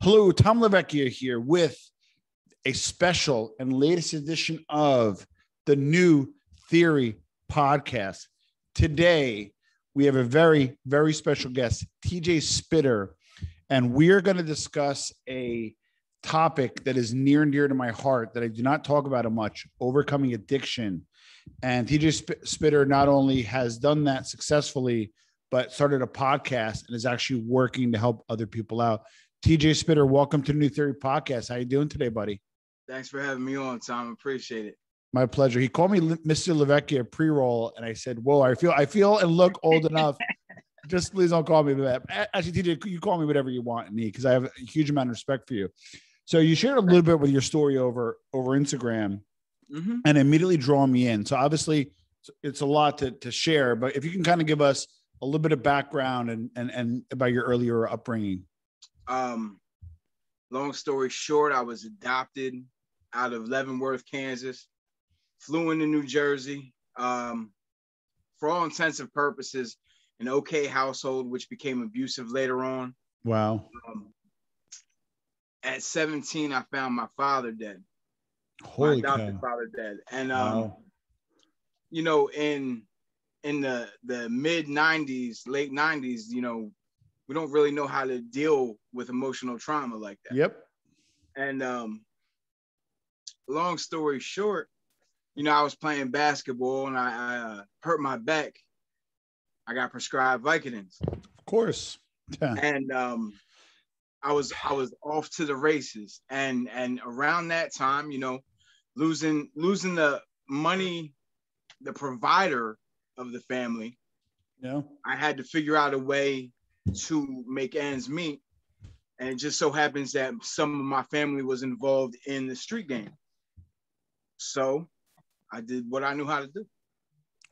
Hello, Tom Lavecchia here with a special and latest edition of the New Theory podcast. Today, we have a very, very special guest, TJ Spitter, and we are going to discuss a topic that is near and dear to my heart that I do not talk about much, overcoming addiction. And TJ Spitter not only has done that successfully, but started a podcast and is actually working to help other people out. TJ Spitter, welcome to the New Theory podcast. How you doing today, buddy? Thanks for having me on, Tom. Appreciate it. My pleasure. He called me Mr. Lavecchia pre-roll, and I said, "Whoa, I feel and look old enough. Just please don't call me that." Actually, TJ, you call me whatever you want, me, because I have a huge amount of respect for you. So you shared a little bit with your story over Instagram, and immediately drawing me in. So obviously, it's a lot to share, but if you can kind of give us a little bit of background and about your earlier upbringing. Long story short, I was adopted out of Leavenworth, Kansas, flew into New Jersey, for all intents and purposes, an okay household, which became abusive later on. Wow. At 17, I found my father dead. Holy my adopted cow. father dead. And, Wow. you know, in the mid 90s, late 90s, you know, we don't really know how to deal with emotional trauma like that. Yep. And long story short, you know, I was playing basketball and I hurt my back. I got prescribed Vicodins. Of course. Yeah. And I was off to the races. And around that time, you know, losing the money, the provider of the family. Yeah. I had to figure out a way to make ends meet, and it just so happens that some of my family was involved in the street game, so I did what I knew how to do.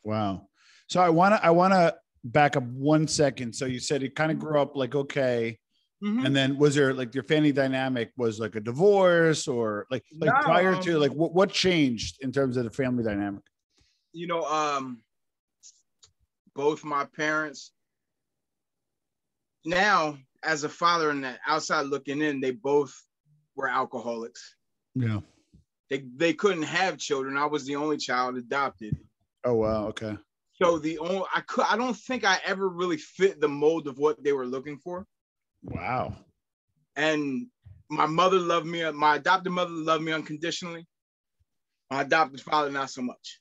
Wow. So I want to back up 1 second. So you said it kind of grew up like okay, and then was there like your family dynamic was like a divorce or like No, prior to like what changed in terms of the family dynamic? You know, both my parents. Now, as a father and the outside looking in, they both were alcoholics. Yeah. They couldn't have children. I was the only child adopted. Oh, wow. Okay. So I don't think I ever really fit the mold of what they were looking for. Wow. And my mother loved me. My adopted mother loved me unconditionally. My adopted father, not so much.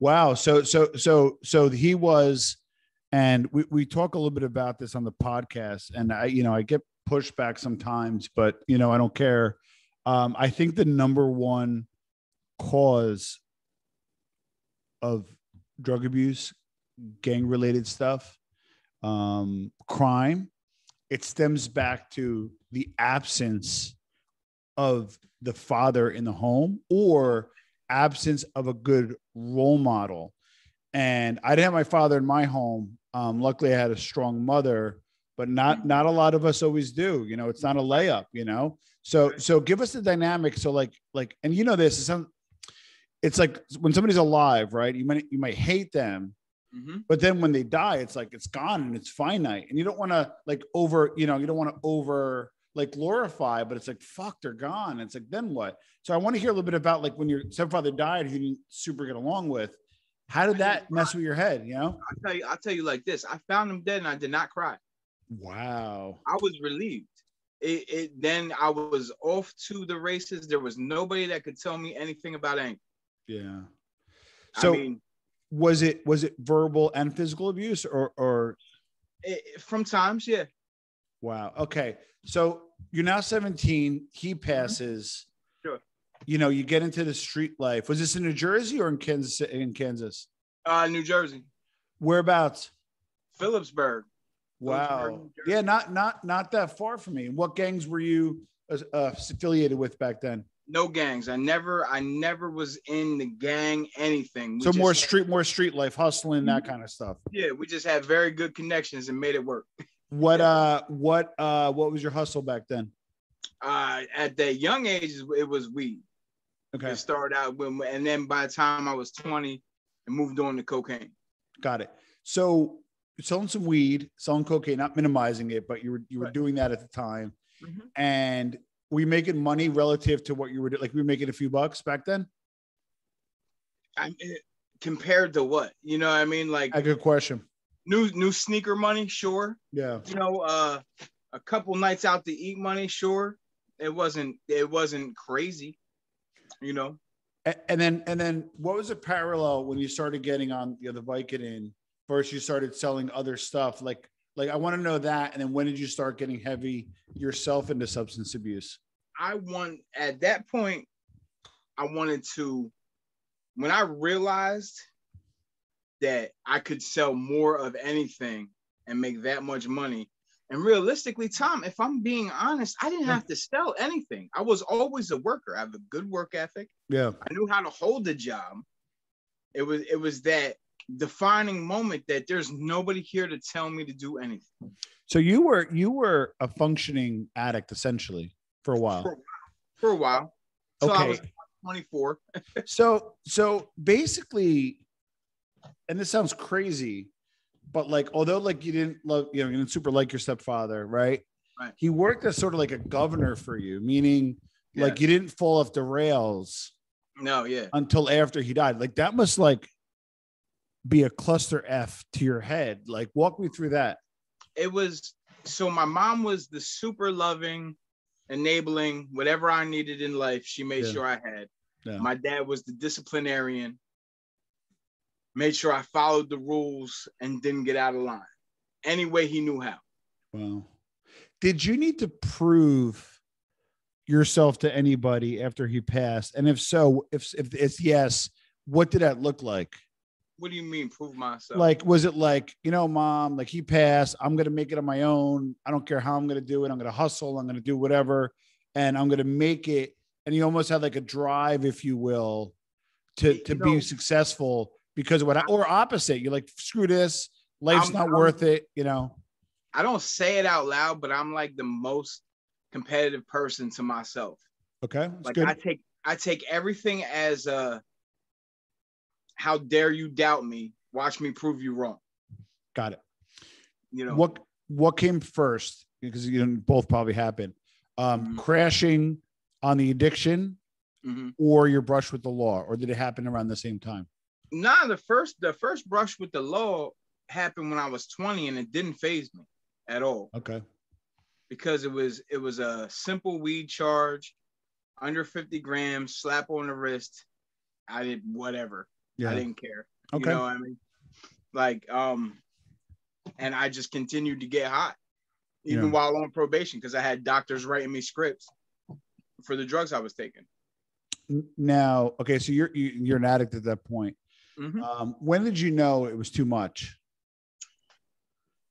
Wow. So he was. And we talk a little bit about this on the podcast, and I get pushback sometimes, but I don't care. I think the number one cause of drug abuse, gang related stuff, crime, it stems back to the absence of the father in the home or absence of a good role model. And I didn't have my father in my home. Luckily, I had a strong mother, but not a lot of us always do. It's not a layup. So give us the dynamic. So like, and this, it's like when somebody's alive, right? You might hate them, but then when they die, it's like it's gone and it's finite, and you don't want to you don't want to over glorify, but it's like fuck, they're gone. It's like then what? So I want to hear a little bit about like when your stepfather died, who you didn't super get along with. How did that mess with your head? I'll tell you like this. I found him dead and I did not cry. Wow. I was relieved. Then I was off to the races. There was nobody that could tell me anything about anger. Yeah. So I mean, was it verbal and physical abuse or from times? Yeah. Wow. Okay. So you're now 17. He passes. Sure. You get into the street life. Was this in New Jersey or in Kansas? New Jersey. Whereabouts? Phillipsburg. Wow. Yeah, not that far from me. What gangs were you affiliated with back then? No gangs. I never was in the gang anything. So more street life, hustling, that kind of stuff. Yeah, we just had very good connections and made it work. What was your hustle back then? At that young age, it was weed. Okay. It started out and then by the time I was 20, I moved on to cocaine. Got it. So selling some weed, selling cocaine, not minimizing it, but you were Right. doing that at the time. Mhm. And were you making money relative to what you were doing? Like, we were making a few bucks back then? I mean, compared to what? You know what I mean? Like A good question. new sneaker money, sure. Yeah. You know, a couple nights out to eat money, sure. It wasn't crazy, you know. And then what was the parallel when you started getting on the Vicodin versus you started selling other stuff? Like I want to know that. And then when did you start getting heavy yourself into substance abuse? At that point, I wanted to, when I realized that I could sell more of anything and make that much money. And realistically, Tom, if I'm being honest, I didn't have to sell anything. I was always a worker. I have a good work ethic. Yeah. I knew how to hold a job. It was that defining moment that there's nobody here to tell me to do anything. So you were a functioning addict essentially for a while. For a while. So okay. I was 24. So basically, and this sounds crazy, but like, although like you didn't love, you didn't super like your stepfather, right? Right. He worked as sort of like a governor for you, meaning like Yes. you didn't fall off the rails. No, yeah. Until after he died. Like that must like be a cluster F to your head. Like walk me through that. It was, so my mom was the super loving, enabling, whatever I needed in life, she made sure I had. Yeah. My dad was the disciplinarian, made sure I followed the rules and didn't get out of line any way he knew how. Wow. Did you need to prove yourself to anybody after he passed? And if so, if it's yes, what did that look like? What do you mean prove myself? Like, was it like, Mom, like he passed, I'm going to make it on my own. I don't care how I'm going to do it. I'm going to hustle. I'm going to do whatever. And I'm going to make it. And you almost had like a drive, if you will, to be successful because of or opposite. You're like, screw this. Life's not worth it. I don't say it out loud, but I'm like the most competitive person to myself. Okay. Like good. I take everything as how dare you doubt me? Watch me prove you wrong. Got it. What came first? Because both probably happened. Crashing on the addiction or your brush with the law, or did it happen around the same time? Nah, the first brush with the law happened when I was 20 and it didn't faze me at all. Okay. Because it was a simple weed charge, under 50 grams, slap on the wrist. I did whatever. Yeah. I didn't care. Okay. You know what I mean? Like, and I just continued to get high, even while on probation, because I had doctors writing me scripts for the drugs I was taking. Now, okay, so you're an addict at that point. Mm-hmm. When did you know it was too much?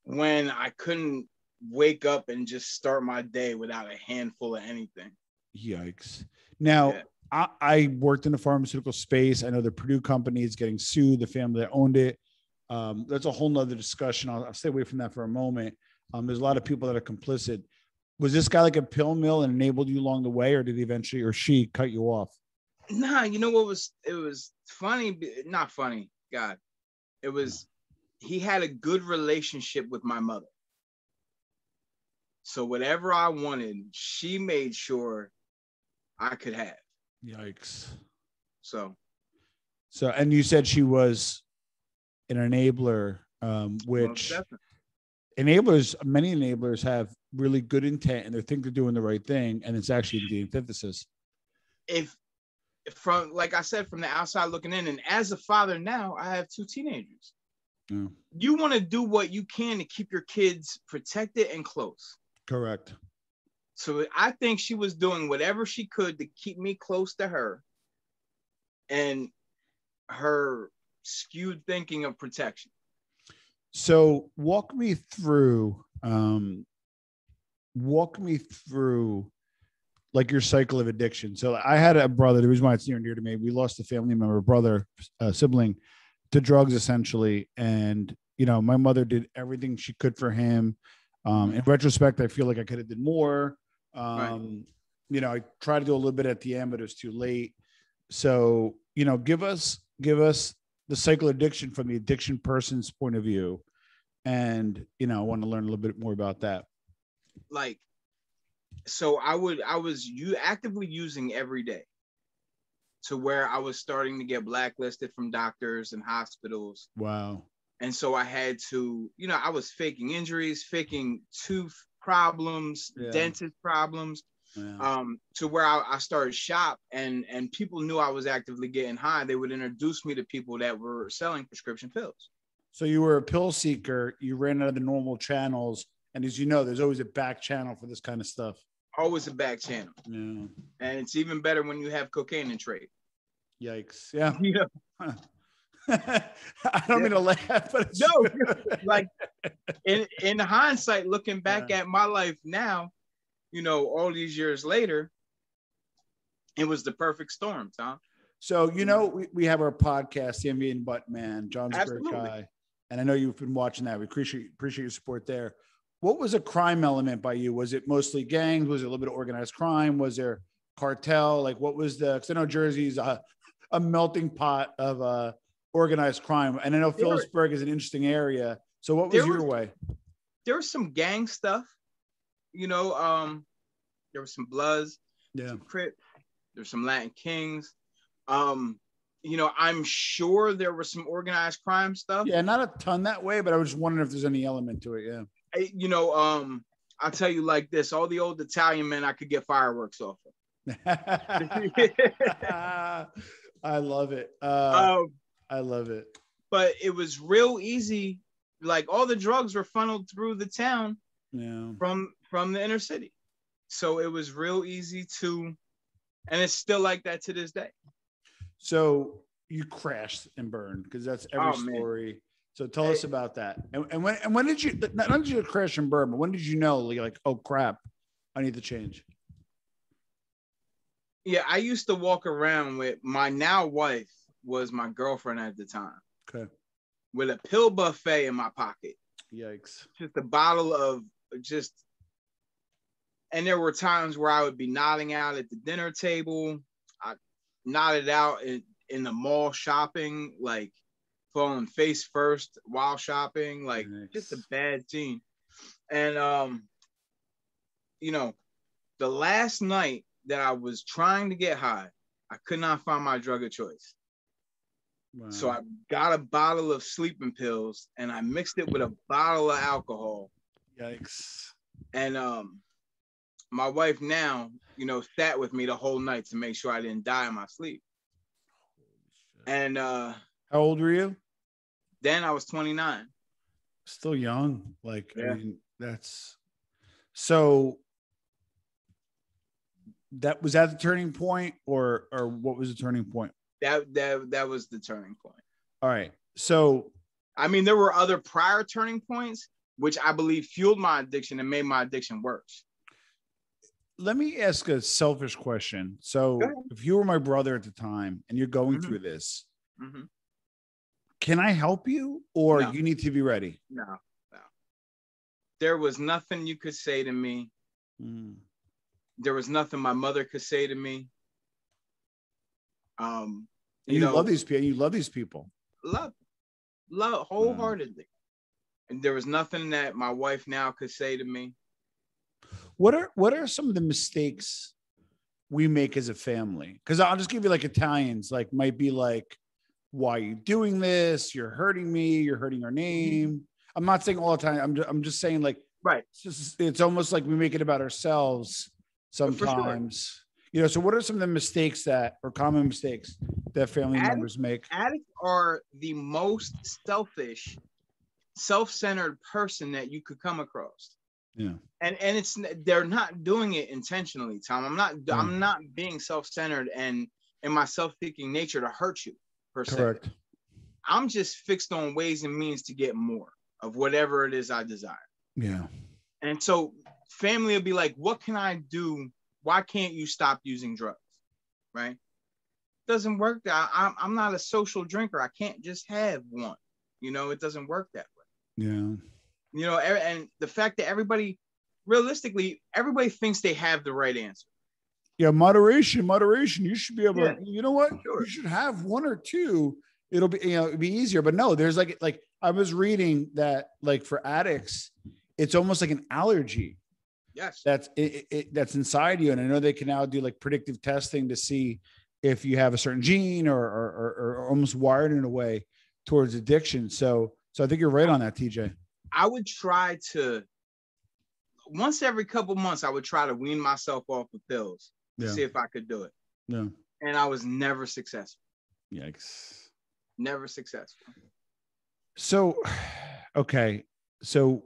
When I couldn't wake up and just start my day without a handful of anything. Yikes. Now, I worked in the pharmaceutical space. I know the Purdue company is getting sued, the family that owned it. That's a whole nother discussion. I'll stay away from that for a moment. There's a lot of people that are complicit. Was this guy like a pill mill and enabled you along the way, or did he eventually, or she cut you off? Nah, you know what it was funny, not funny. God, he had a good relationship with my mother. So whatever I wanted, she made sure I could have. Yikes. So, and you said she was an enabler, which many enablers have really good intent and they think they're doing the right thing. And it's actually the antithesis. From, like I said, from the outside looking in, and as a father now, I have 2 teenagers. Yeah. You want to do what you can to keep your kids protected and close. Correct. So I think she was doing whatever she could to keep me close to her and her skewed thinking of protection. So walk me through like your cycle of addiction. So I had a brother, the reason why it's near and dear to me, we lost a family member, brother, sibling to drugs essentially. And, my mother did everything she could for him. In retrospect, I feel like I could have did more. Right. I tried to do a little bit at the end, but it was too late. So, give us the cycle of addiction from the addiction person's point of view. And, you know, I want to learn a little bit more about that. Like, so I was actively using every day, to where I was starting to get blacklisted from doctors and hospitals. Wow. And so I had to, you know, I was faking injuries, faking tooth problems, dentist problems, to where I started shop, and people knew I was actively getting high. They would introduce me to people that were selling prescription pills. So you were a pill seeker. You ran out of the normal channels. And as you know, there's always a back channel for this kind of stuff. Always a back channel. Yeah. And it's even better when you have cocaine in trade. Yikes. Yeah. Yeah. I don't mean to laugh, but it's no, like in hindsight, looking back at my life now, you know, all these years later, it was the perfect storm, Tom. So, you know, we have our podcast, The Envy and Butt Man. John's a great guy. And I know you've been watching that. We appreciate your support there. What was a crime element by you? Was it mostly gangs? Was it a little bit of organized crime? Was there cartel? Like, what was because I know Jersey's a melting pot of organized crime. And I know Phillipsburg is an interesting area. So what was your way? There was some gang stuff, you know, there was some Bloods, some Crips, there's some Latin Kings. You know, I'm sure there was some organized crime stuff. Yeah, not a ton that way, but I was just wondering if there's any element to it. Yeah. You know, I'll tell you like this, all the old Italian men I could get fireworks off of. I love it. I love it. But it was real easy. Like all the drugs were funneled through the town from the inner city. So it was real easy to, and it's still like that to this day. So you crashed and burned, because that's every story. Man. So tell us about that. And when did you, not did you crash and burn, but when did you know, like, oh crap, I need to change? Yeah, I used to walk around with my now wife, was my girlfriend at the time. Okay. With a pill buffet in my pocket. Yikes. Just a bottle of and there were times where I would be nodding out at the dinner table. I nodded out in the mall shopping, like falling face first while shopping, like just a bad scene. And, you know, the last night that I was trying to get high, I could not find my drug of choice. Wow. So I got a bottle of sleeping pills and I mixed it with a bottle of alcohol. Yikes. And my wife now, you know, sat with me the whole night to make sure I didn't die in my sleep. And how old were you? Then I was 29. Still young. Like, I mean, that's so. That was that the turning point, or what was the turning point? That was the turning point. All right. So, I mean, there were other prior turning points, which I believe fueled my addiction and made my addiction worse. Let me ask a selfish question. So, if you were my brother at the time and you're going through this, can I help you, or you need to be ready? No. There was nothing you could say to me. There was nothing my mother could say to me. You know, love these people. You love these people. Love wholeheartedly. And there was nothing that my wife now could say to me. What are some of the mistakes we make as a family? Because I'll just give you, like, Italians, like, might be like, why are you doing this? You're hurting me. You're hurting our name. I'm not saying all the time. I'm just saying, like, right. It's almost like we make it about ourselves sometimes. Sure. You know, so what are some of the mistakes or common mistakes that family members make? Addicts are the most selfish, self-centered person that you could come across. Yeah. And they're not doing it intentionally, Tom. I'm not being self-centered and in my self-seeking nature to hurt you, per se. Correct. I'm just fixed on ways and means to get more of whatever it is I desire. Yeah. And so family will be like, what can I do? Why can't you stop using drugs? Right? Doesn't work. I'm not a social drinker. I can't just have one. You know, it doesn't work that way. Yeah. You know, and the fact that everybody thinks they have the right answer. Yeah, moderation. You should be able to, you know what? Sure. You should have one or two, it'll be, it'd be easier. But no, there's like I was reading that like for addicts, it's almost like an allergy. Yes. That's inside you. And I know they can now do like predictive testing to see if you have a certain gene or almost wired in a way towards addiction. So I think you're right on that, TJ. I would try to, once every couple months, I would try to wean myself off of pills to see if I could do it. Yeah. And I was never successful. Yikes. Never successful. So, okay. So,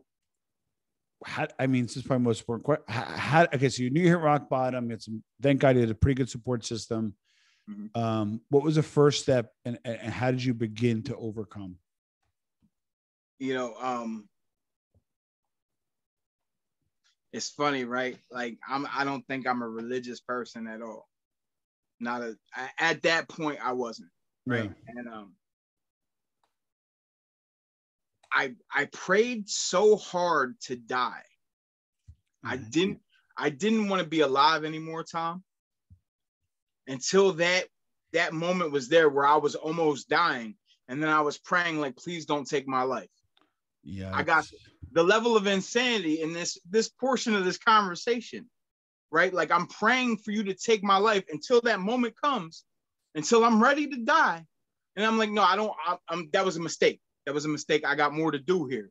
this is probably the most important question. Okay, so you knew you hit rock bottom. You had thank God you had a pretty good support system. Mm-hmm. What was the first step and how did you begin to overcome? It's funny, right? Like I don't think I'm a religious person at all. At that point I wasn't, right? Yeah. And I prayed so hard to die. Mm-hmm. I didn't want to be alive anymore, Tom, until that moment was there where I was almost dying. And then I was praying like, please don't take my life. Yeah. I got the level of insanity in this portion of this conversation, right? Like I'm praying for you to take my life until that moment comes, until I'm ready to die. And I'm like, no, that was a mistake. That was a mistake. I got more to do here.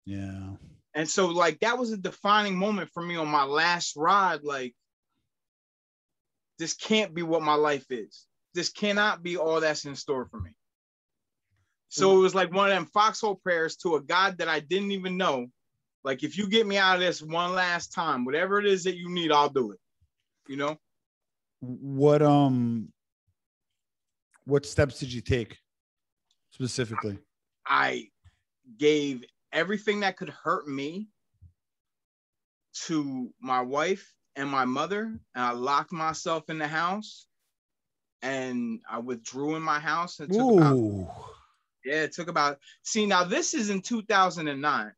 Yeah. And so like, that was a defining moment for me on my last ride. Like, this can't be what my life is. This cannot be all that's in store for me. So it was like one of them foxhole prayers to a God that I didn't even know. Like, if you get me out of this one last time, whatever it is that you need, I'll do it. What steps did you take specifically? I gave everything that could hurt me to my wife and my mother, and I locked myself in the house and I withdrew in my house. And it took about, see, now this is in 2009,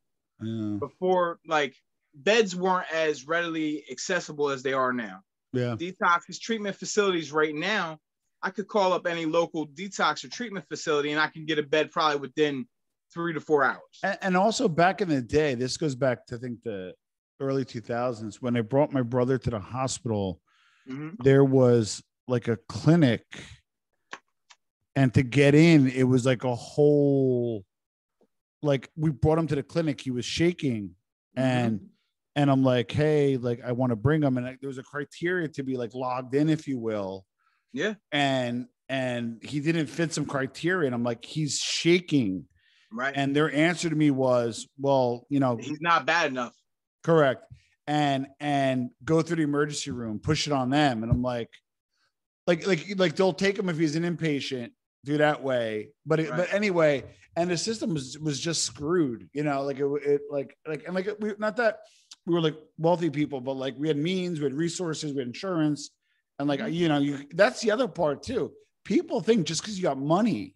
before like beds weren't as readily accessible as they are now. Yeah. Detox treatment facilities right now, I could call up any local detox or treatment facility and I can get a bed probably within 3 to 4 hours. And also back in the day, this goes back to, I think, the early 2000s, when I brought my brother to the hospital, there was like a clinic, and to get in, it was like a whole, like we brought him to the clinic. He was shaking and I'm like, hey, like I want to bring him. And there was a criteria to be like logged in, if you will. Yeah. And he didn't fit some criteria. And I'm like, he's shaking. Right. And their answer to me was, well, he's not bad enough. Correct. And go through the emergency room, push it on them. And I'm like they'll take him if he's an inpatient, do that way. But anyway, and the system was just screwed, not that we were like wealthy people, but like we had means, we had resources, we had insurance. And like, that's the other part too. People think just because you got money,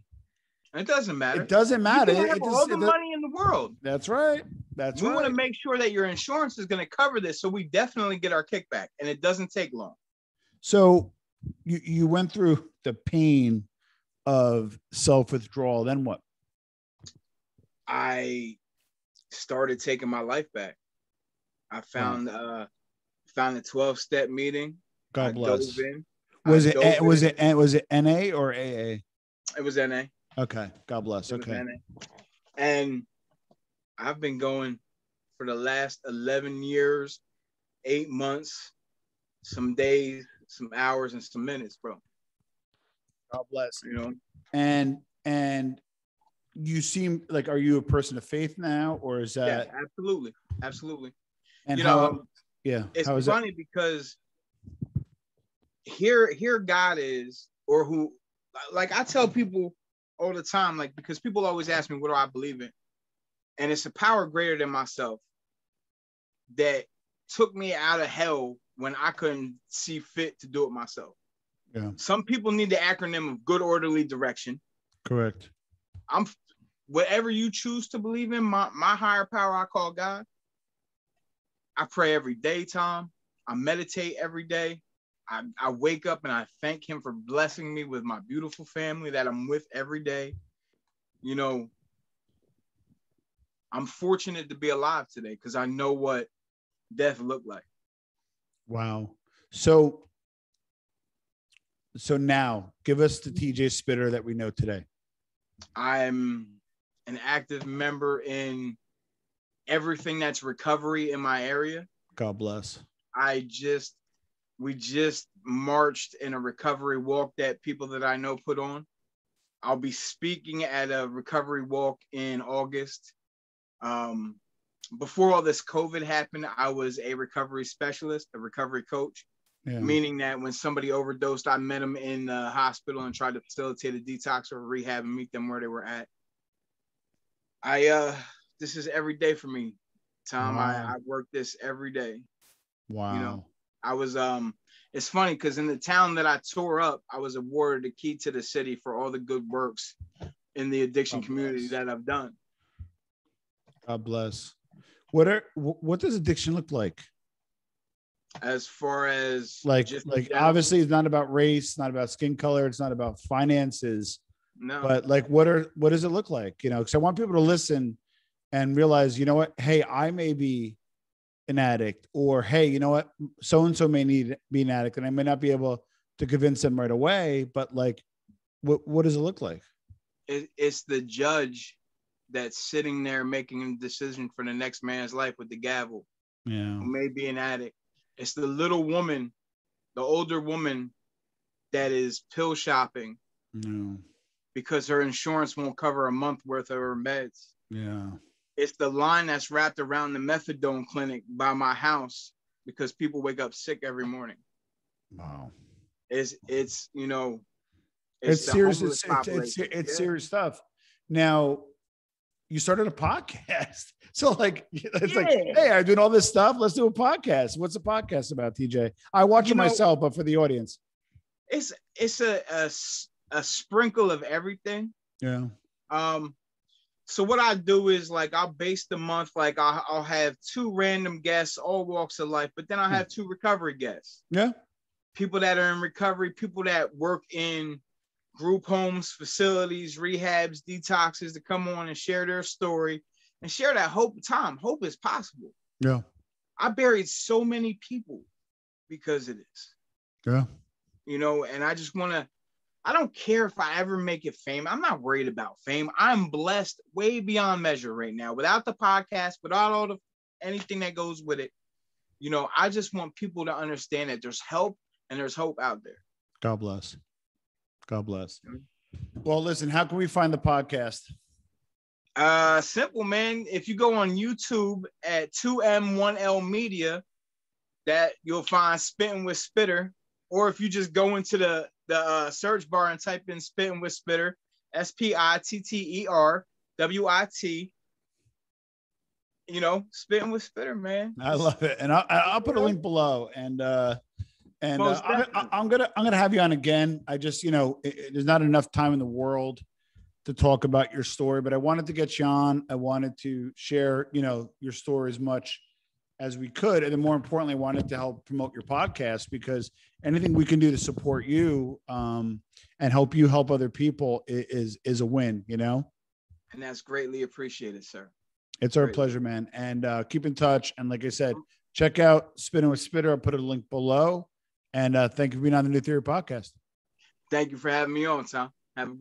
it doesn't matter. It doesn't matter. You can have all the money in the world. That's right. We want to make sure that your insurance is going to cover this, so we definitely get our kickback, and it doesn't take long. So you went through the pain of self-withdrawal. Then what? I started taking my life back. I found a 12-step meeting. God bless. Was it NA or AA? It was NA. Okay. God bless. Okay. And I've been going for the last 11 years, 8 months, some days, some hours, and some minutes, bro. God bless. And you seem like, are you a person of faith now, or is that? Yeah, absolutely. Absolutely. And it's funny because here God is, or who, like I tell people all the time, like, because people always ask me, what do I believe in? And it's a power greater than myself that took me out of hell when I couldn't see fit to do it myself. Yeah. Some people need the acronym of good orderly direction. Correct. Whatever you choose to believe in, my higher power I call God. I pray every day, Tom. I meditate every day. I wake up and I thank him for blessing me with my beautiful family that I'm with every day. You know, I'm fortunate to be alive today because I know what death looked like. Wow. So now give us the TJ Spitter that we know today. I'm an active member in everything that's recovery in my area. God bless. We just marched in a recovery walk that people that I know put on. I'll be speaking at a recovery walk in August. Before all this COVID happened, I was a recovery specialist, a recovery coach, meaning that when somebody overdosed, I met them in the hospital and tried to facilitate a detox or rehab and meet them where they were at. This is every day for me, Tom. Wow. I work this every day. Wow. You know, I was, it's funny because in the town that I tore up, I was awarded the key to the city for all the good works in the addiction community that I've done. God bless. What does addiction look like? As far as like obviously it's not about race, not about skin color, it's not about finances. No. But like what does it look like? You know, because I want people to listen and realize, you know what, hey, I may be an addict, or hey, you know what, so-and-so may be an addict, and I may not be able to convince them right away, but like what does it look like? It's the judge that's sitting there making a decision for the next man's life with the gavel. Yeah. Who may be an addict. It's the little woman, the older woman that is pill shopping. No. Because her insurance won't cover a month worth of her meds. Yeah. It's the line that's wrapped around the methadone clinic by my house because people wake up sick every morning. Wow. It's you know, it's serious. It's serious stuff. Now, you started a podcast. So like, it's like, hey, I'm doing all this stuff. Let's do a podcast. What's a podcast about, TJ? I watch it myself, but for the audience. It's a sprinkle of everything. Yeah. So what I do is like, I'll base the month, like I'll have 2 random guests, all walks of life, but then I'll have 2 recovery guests. Yeah. People that are in recovery, people that work in group homes, facilities, rehabs, detoxes, to come on and share their story and share that hope. Tom, hope is possible. Yeah. I buried so many people because of this. Yeah. You know, and I just want to, I don't care if I ever make it fame. I'm not worried about fame. I'm blessed way beyond measure right now. Without the podcast, without anything that goes with it, you know, I just want people to understand that there's help and there's hope out there. God bless. God bless. Well, listen, how can we find the podcast? Simple, man. If you go on YouTube at 2M1L Media, that you'll find Spittin with Spitter. Or if you just go into the search bar and type in Spittin with Spitter, SPITTERWIT, you know, Spittin with Spitter, man. I love it. And I'll put a link below, and I'm gonna have you on again. I just, you know, there's not enough time in the world to talk about your story, but I wanted to get you on. I wanted to share, you know, your story as much as we could, and then more importantly, I wanted to help promote your podcast, because anything we can do to support you and help you help other people is a win, you know. And that's greatly appreciated, sir. It's our pleasure, man. And keep in touch. And like I said, check out Spittin with Spitter. I'll put a link below. And thank you for being on the New Theory podcast. Thank you for having me on, Tom. Have a